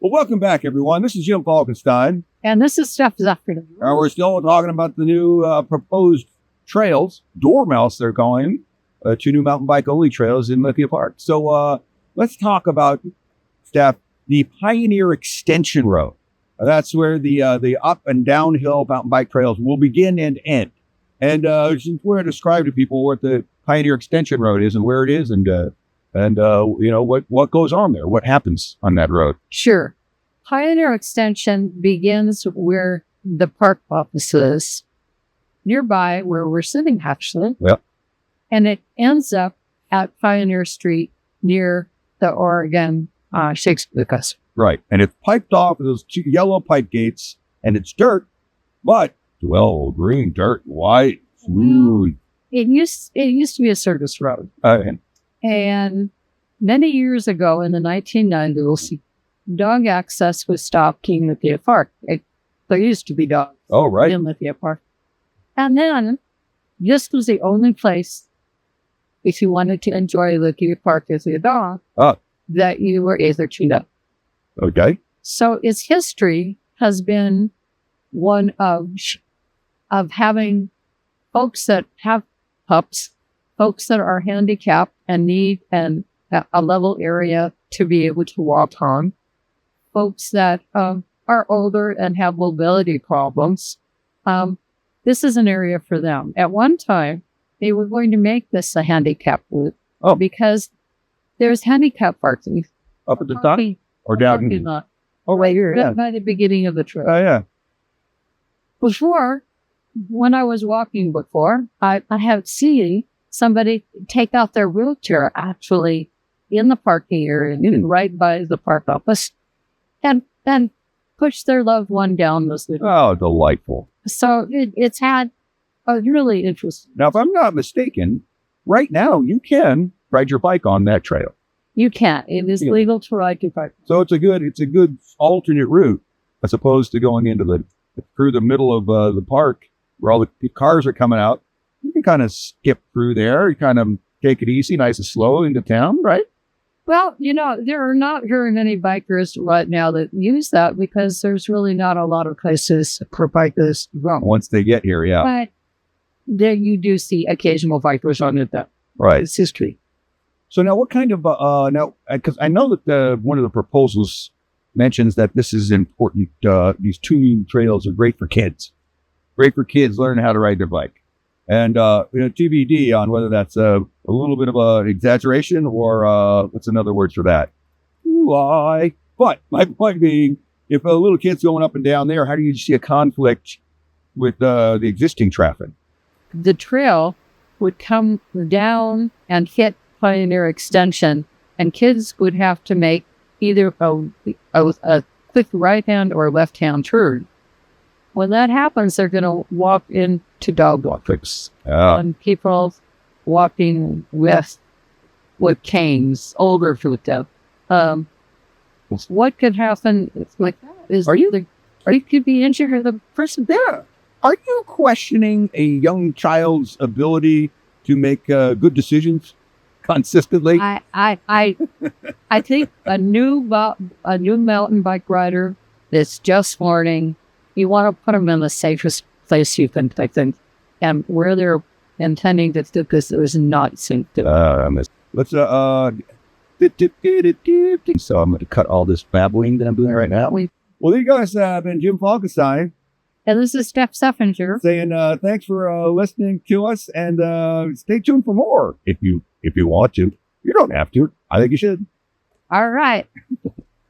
Well, welcome back, everyone. This is Jim Stef-n-stein. And this is Stef-n-stein. We're still talking about the new proposed trails, dormouse they're calling, 2 new mountain bike only trails in Lithia Park. So let's talk about, Steph, the Pioneer Extension Road. That's where the up and downhill mountain bike trails will begin and end. And since we're going to describe to people what the Pioneer Extension Road is and where it is and you know, what goes on there, what happens on that road. Sure. Pioneer Extension begins where the park office is, nearby where we're sitting, actually. Yep. And it ends up at Pioneer Street near the Oregon Shakespeare Castle. Right. And it's piped off with those 2 yellow pipe gates, and it's dirt, but, well, green dirt, white, smooth. It used to be a service road. And many years ago in the 1990s, dog access was stopped in Lithia Park. There used to be dogs in Lithia Park. And then this was the only place, if you wanted to enjoy Lithia Park as a dog, that you were able to do. Okay. So its history has been one of having folks that have pups, folks that are handicapped and need a level area to be able to walk on, folks that are older and have mobility problems. This is an area for them. At one time, they were going to make this a handicap route because there's handicap parking. Up at the top or down? Right here, by the beginning of the trail. Oh, yeah. Before, when I was walking before, I have seen somebody take out their wheelchair actually in the parking area, right by the park office, and then push their loved one down this way. Oh, delightful. So it's had a really interesting. Now, if I'm not mistaken, right now you can ride your bike on that trail. You can. It is legal to ride your bike. So it's a good alternate route as opposed to going into through the middle of the park where all the cars are coming out. You can kind of skip through there. You kind of take it easy, nice and slow into town, right? Well, you know, there are not very many bikers right now that use that because there's really not a lot of places for bikers to go. Once they get here, yeah. But there you do see occasional bikers on it. Right. It's history. So now what kind of, because I know that one of the proposals mentions that this is important. These 2 new trails are great for kids. Great for kids learning how to ride their bike. And, TBD on whether that's a little bit of an exaggeration or what's another word for that? Why? But my point being, if a little kid's going up and down there, how do you see a conflict with the existing traffic? The trail would come down and hit Pioneer Extension, and kids would have to make either a quick right-hand or left-hand turn. When that happens, they're going to walk into dog walkers. And people walking with canes, older people. What could happen like that is you could be injured or the person there. Are you questioning a young child's ability to make good decisions consistently? I think a new mountain bike rider that's just learning, you want to put them in the safest place you can, I think, and where they're intending to do this is not safe. Let's so I'm going to cut all this babbling that I'm doing right now. Well, there you guys have been Jim Stef-n-stein. And this is Stef-n-stein saying thanks for listening to us, and stay tuned for more if you want to. You don't have to. I think you should. All right.